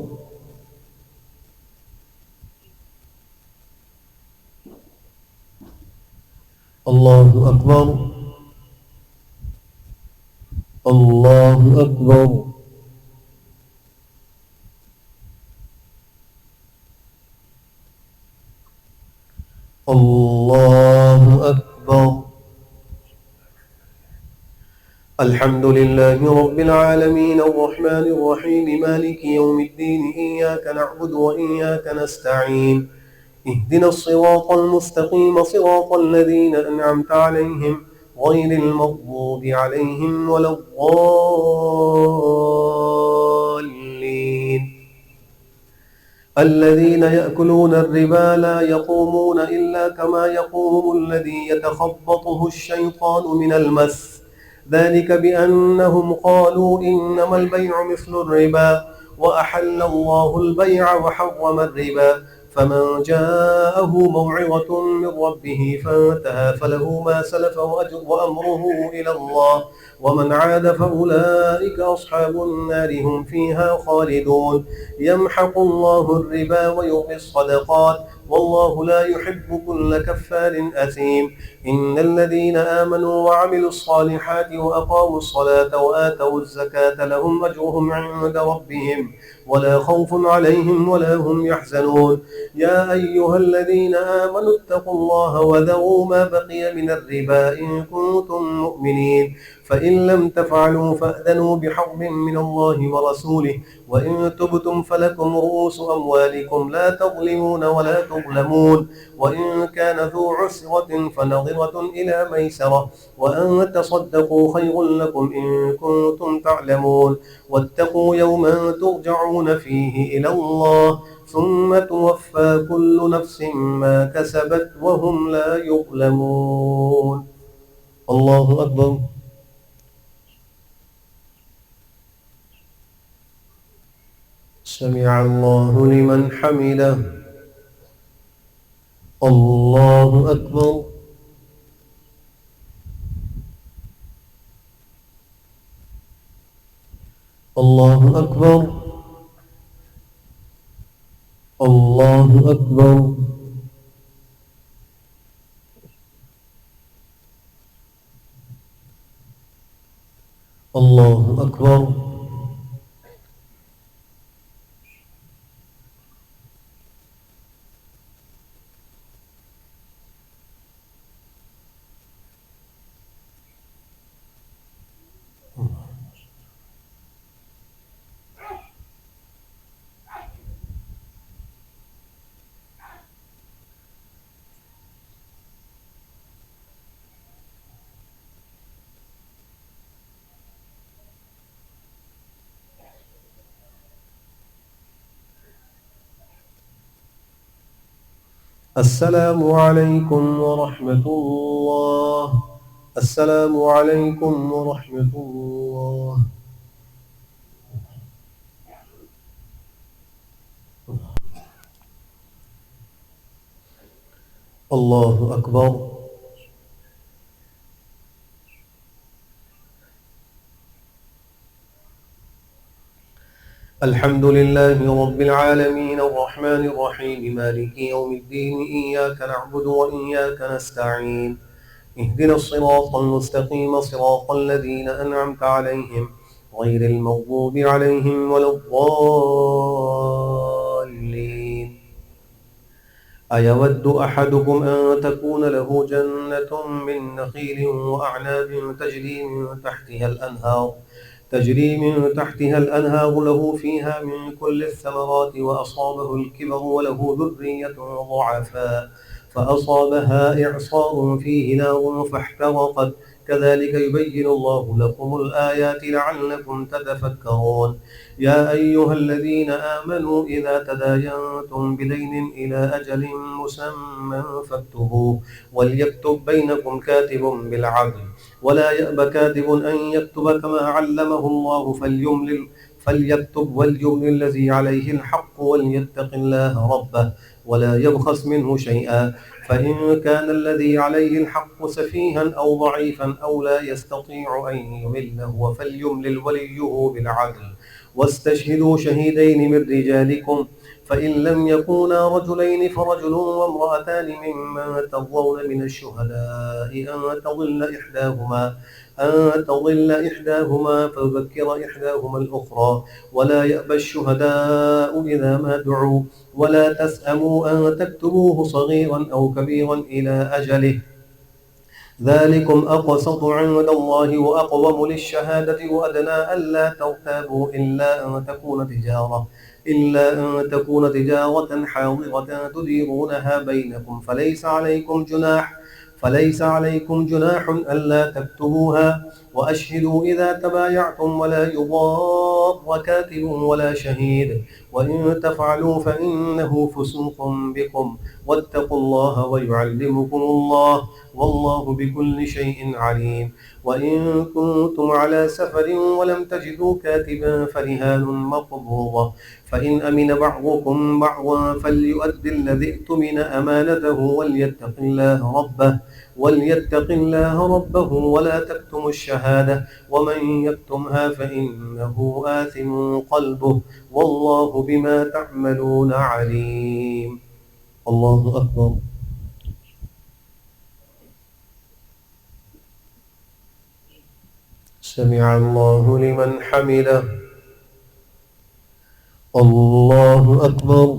الله أكبر الله أكبر الله أكبر الحمد لله رب العالمين الرحمن الرحيم مالك يوم الدين إياك نعبد وإياك نستعين اهدنا الصراط المستقيم صراط الذين أنعمت عليهم غير المغضوب عليهم ولا الضالين الذين يأكلون الربا لا يقومون إلا كما يقوم الذي يتخبطه الشيطان من المس ذلك بأنهم قالوا إنما البيع مثل الربا وأحل الله البيع وحرم الربا فمن جاءه موعظة من ربه فانتهى فله ما سلف وأمره إلى الله ومن عاد فأولئك أصحاب النار هم فيها خالدون يمحق الله الربا ويربي الصدقات والله لا يحب كل كفار أثيم إن الذين آمنوا وعملوا الصالحات وأقاموا الصلاة وآتوا الزكاة لهم أجرهم عند ربهم ولا خوف عليهم ولا هم يحزنون يا أيها الذين آمنوا اتقوا الله وذروا ما بقي من الربا إن كنتم مؤمنين فإن لم تفعلوا فأذنوا بحرب من الله ورسوله وإن تبتم فلكم رؤوس أموالكم لا تظلمون ولا تظلمون وإن كان ذو عسرة فنظرة إلى ميسرة وأن تصدقوا خير لكم إن كنتم تعلمون واتقوا يوما ترجعون فيه إلى الله ثم توفى كل نفس ما كسبت وهم لا يظلمون الله أكبر سمع الله لمن حمده الله أكبر الله أكبر الله أكبر الله أكبر السلام عليكم ورحمة الله. السلام عليكم ورحمة الله. الله أكبر. الحمد لله رب العالمين الرحمن الرحيم مالك يوم الدين إياك نعبد وإياك نستعين اهدنا الصراط المستقيم صراط الذين أنعمت عليهم غير المغضوب عليهم ولا الضالين. أيود أحدكم أن تكون له جنة من نخيل وأعناب تجري من تحتها الأنهار له فيها من كل الثمرات وأصابه الكبر وله ذرية ضعفاء فأصابها إعصار فيه نار فاحترقت كذلك يبين الله لكم الآيات لعلكم تتفكرون. يا أيها الذين آمنوا إذا تداينتم بدين إلى أجل مسمى فاكتبوه وليكتب بينكم كاتب بالعدل ولا يأب كاتب أن يكتب كما علمه الله فليكتب وليملل الذي عليه الحق وليتق الله ربه ولا يبخس منه شيئا فإن كان الذي عليه الحق سفيها أو ضعيفا أو لا يستطيع أن يمل فليملل وليه بالعدل واستشهدوا شهيدين من رجالكم فإن لم يكونا رجلين فرجل وامرأتان ممن ترضون من الشهداء أن تضل إحداهما فذكر إحداهما الأخرى ولا يأبى الشهداء إذا ما دعوا ولا تسأموا أن تكتبوه صغيرا أو كبيرا إلى أجله ذلكم أقسط عند الله وأقوم للشهادة وأدنى ألا ترتابوا إلا أن تكون تجارة حاضرة تديرونها بينكم فليس عليكم جناح ألا تكتبوها وأشهدوا إذا تبايعتم ولا يضار كاتب ولا شهيد وإن تفعلوا فإنه فسوق بكم واتقوا الله ويعلمكم الله والله بكل شيء عليم. وإن كنتم على سفر ولم تجدوا كاتبا فرهان مقبوضة فإن أمن بعضكم بعضا فليؤد الذي اؤتمن أمانته وليتق الله ربه ولا تكتموا الشهادة ومن يكتمها فإنه آثم قلبه والله بما تعملون عليم. الله أكبر. سمع الله لمن حمده. الله أكبر.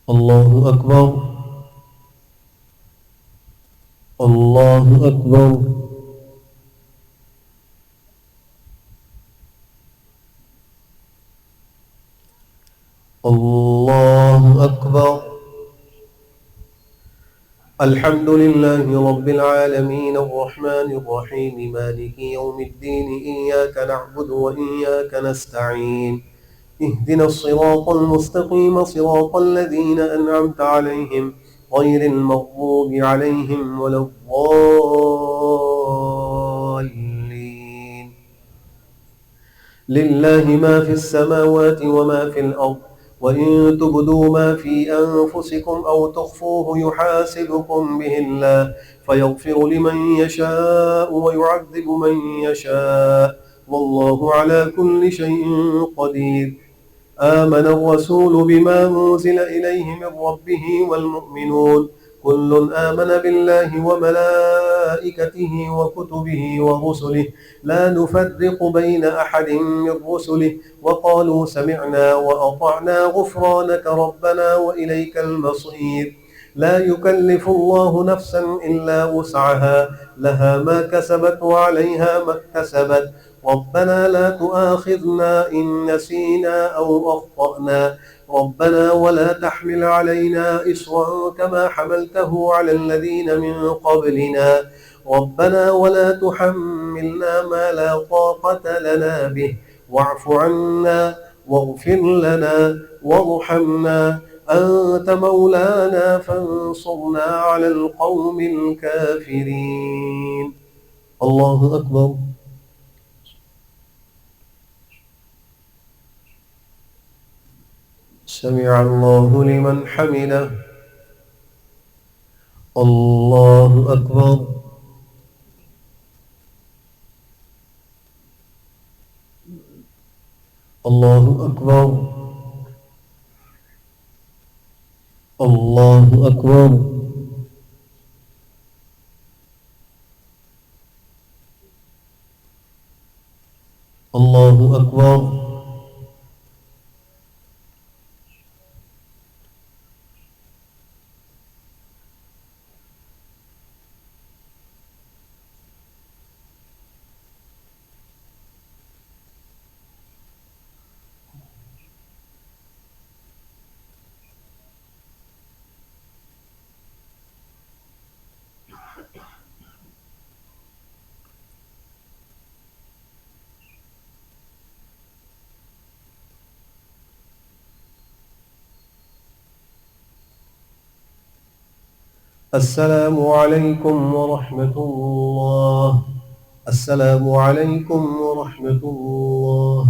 الله أكبر. الله أكبر. الله أكبر. الحمد لله رب العالمين الرحمن الرحيم مالك يوم الدين إياك نعبد وإياك نستعين اهدنا الصراط المستقيم صراط الذين أنعمت عليهم غير المغضوب عليهم ولا الضالين. لله ما في السماوات وما في الأرض وإن تبدوا ما في أنفسكم أو تخفوه يحاسبكم به الله فيغفر لمن يشاء ويعذب من يشاء والله على كل شيء قدير. آمن الرسول بما أنزل إليه من ربه والمؤمنون كل آمن بالله وملائكته وكتبه ورسله لا نفرق بين أحد من رسله وقالوا سمعنا وأطعنا غفرانك ربنا وإليك المصير. لا يكلف الله نفسا إلا وسعها لها ما كسبت وعليها ما اكتسبت ربنا لا تؤاخذنا إن نسينا أو أخطأنا ربنا ولا تحمل علينا إصرا كما حملته على الذين من قبلنا ربنا ولا تحملنا ما لا طاقة لنا به واعف عنا واغفر لنا وارحمنا، أنت مولانا فانصرنا على القوم الكافرين. الله أكبر. سمع الله لمن حمده. الله أكبر. الله أكبر. الله أكبر. الله أكبر. السلام عليكم ورحمة الله. السلام عليكم ورحمة الله.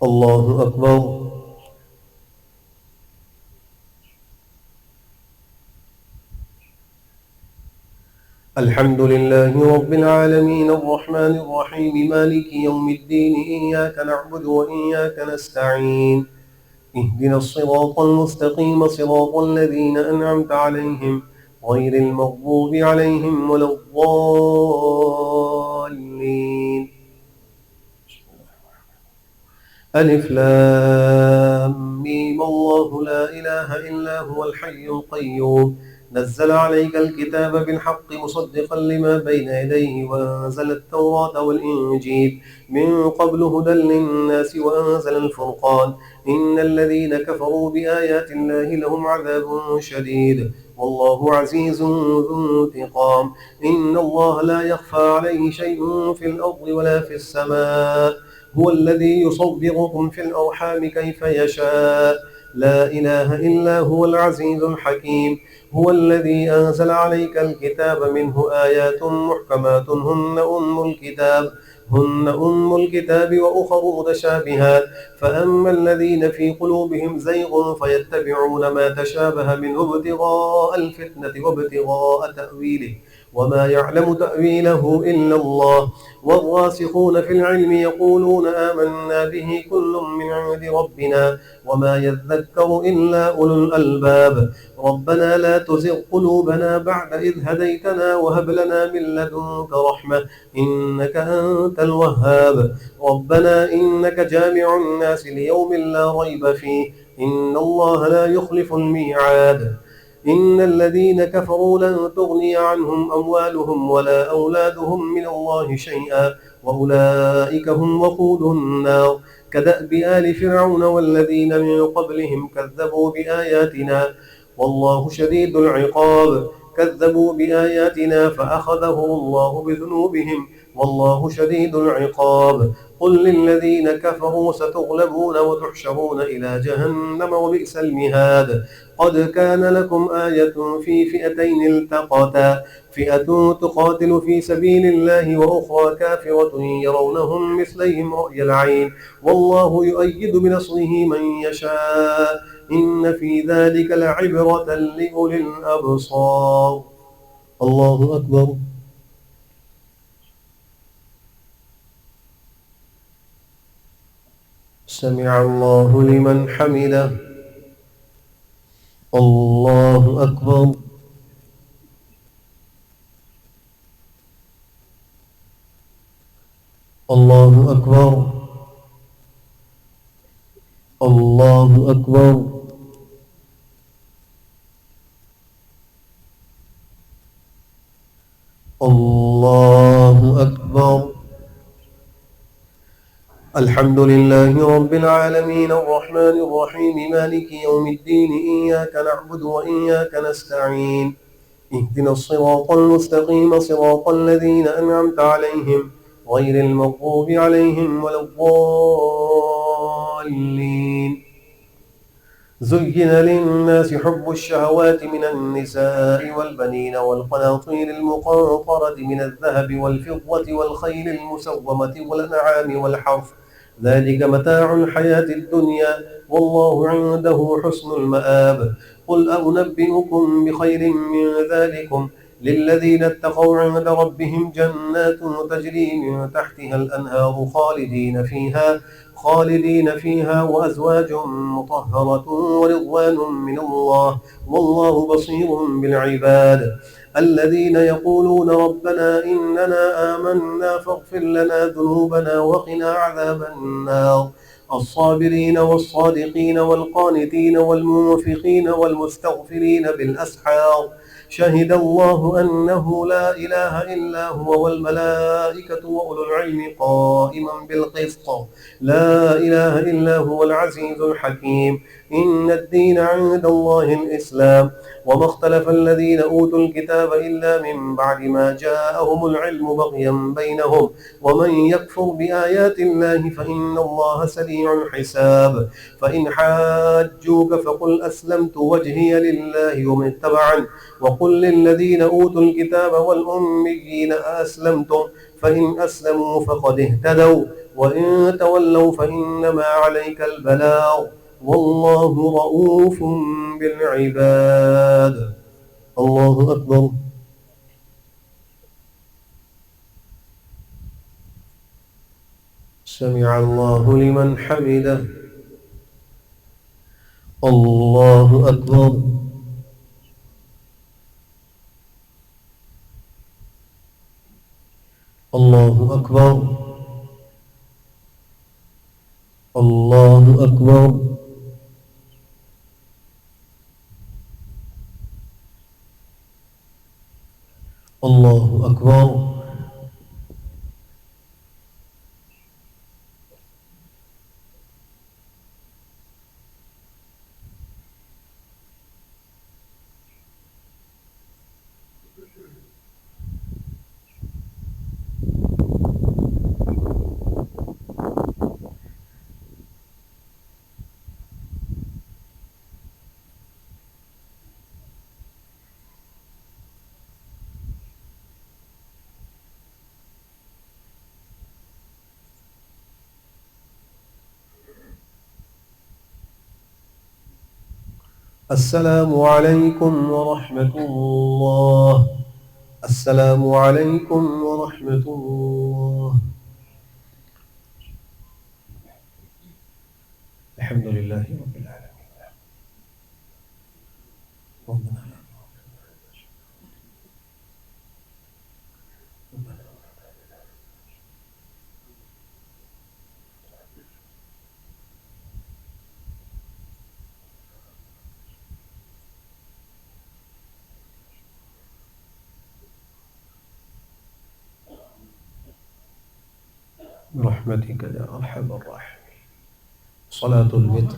الله أكبر. الحمد لله رب العالمين الرحمن الرحيم مالك يوم الدين، إياك نعبد وإياك نستعين، اهدنا الصراط المستقيم صراط الذين أنعمت عليهم غير المغضوب عليهم ولا الضالين. ألف لام ميم الله لا إله إلا هو الحي القيوم نزل عليك الكتاب بالحق مصدقا لما بين يديه وأنزل التوراة والإنجيل من قبل هدى للناس وأنزل الفرقان إن الذين كفروا بآيات الله لهم عذاب شديد والله عزيز ذو انتقام. إن الله لا يخفى عليه شيء في الأرض ولا في السماء، هو الذي يصوركم في الأرحام كيف يشاء، لا إله إلا هو العزيز الحكيم. هو الذي أنزل عليك الكتاب منه آيات محكمات هن أم الكتاب وأخر متشابهات، فأما الذين في قلوبهم زيغ فيتبعون ما تشابه منه ابتغاء الفتنة وابتغاء تأويله وما يعلم تأويله إلا الله، والراسخون في العلم يقولون آمنا به كل من عند ربنا وما يذكر إلا أولو الألباب. ربنا لا تزغ قلوبنا بعد إذ هديتنا وهب لنا من لدنك رحمة إنك أنت الوهاب. ربنا إنك جامع الناس ليوم لا ريب فيه إن الله لا يخلف الميعاد. إن الذين كفروا لن تغني عنهم أموالهم ولا أولادهم من الله شيئا وأولئك هم وقود النار، كدأب آل فرعون والذين من قبلهم كذبوا بآياتنا والله شديد العقاب. كذبوا بآياتنا فأخذهم الله بذنوبهم والله شديد العقاب. قل للذين كفروا ستغلبون وتحشرون إلى جهنم وبئس المهاد. قد كان لكم آية في فئتين التقتا، فئة تقاتل في سبيل الله وأخرى كافرة يرونهم مثليهم رأي العين والله يؤيد بنصره من يشاء إن في ذلك لعبرة لأولي الأبصار. الله أكبر. سمع الله لمن حمده. الله أكبر. الله أكبر. الله أكبر. الله أكبر. الحمد لله رب العالمين الرحمن الرحيم مالك يوم الدين، إياك نعبد وإياك نستعين، اهدنا الصراط المستقيم صراط الذين أنعمت عليهم غير المغضوب عليهم ولا الضالين. زين للناس حب الشهوات من النساء والبنين والقناطير المقنطرة من الذهب والفضة والخيل المسومة والأنعام والحرث، ذلك متاع الحياة الدنيا والله عنده حسن المآب. قل أنبئكم بخير من ذلكم للذين اتقوا عند ربهم جنات تجري من تحتها الأنهار خالدين فيها وأزواج مطهرة ورضوان من الله والله بصير بالعباد. الذين يقولون ربنا إننا آمنا فاغفر لنا ذنوبنا وقنا عذاب النار، الصابرين والصادقين والقانتين والمنفقين والمستغفرين بالأسحار، شهد الله أنه لا إله إلا هو والملائكة وأولو العلم قائما بالقسط، لا إله إلا هو العزيز الحكيم. إن الدين عند الله الإسلام، وما اختلف الذين أوتوا الكتاب إلا من بعد ما جاءهم العلم بغيا بينهم، ومن يكفر بآيات الله فإن الله سريع الحساب. فإن حاجوك فقل أسلمت وجهي لله ومن اتبعني، وقل للذين أوتوا الكتاب والأميين أسلمتم، فإن أسلموا فقد اهتدوا، وإن تولوا فإنما عليك البلاغ، والله رؤوف بالعباد. الله أكبر. سمع الله لمن حمده. الله أكبر. الله أكبر. الله أكبر. الله أكبر. السلام عليكم ورحمة الله. السلام عليكم ورحمة الله. الحمد لله رب العالمين. برحمتك يا أرحم الراحمين. صلاة الوتر.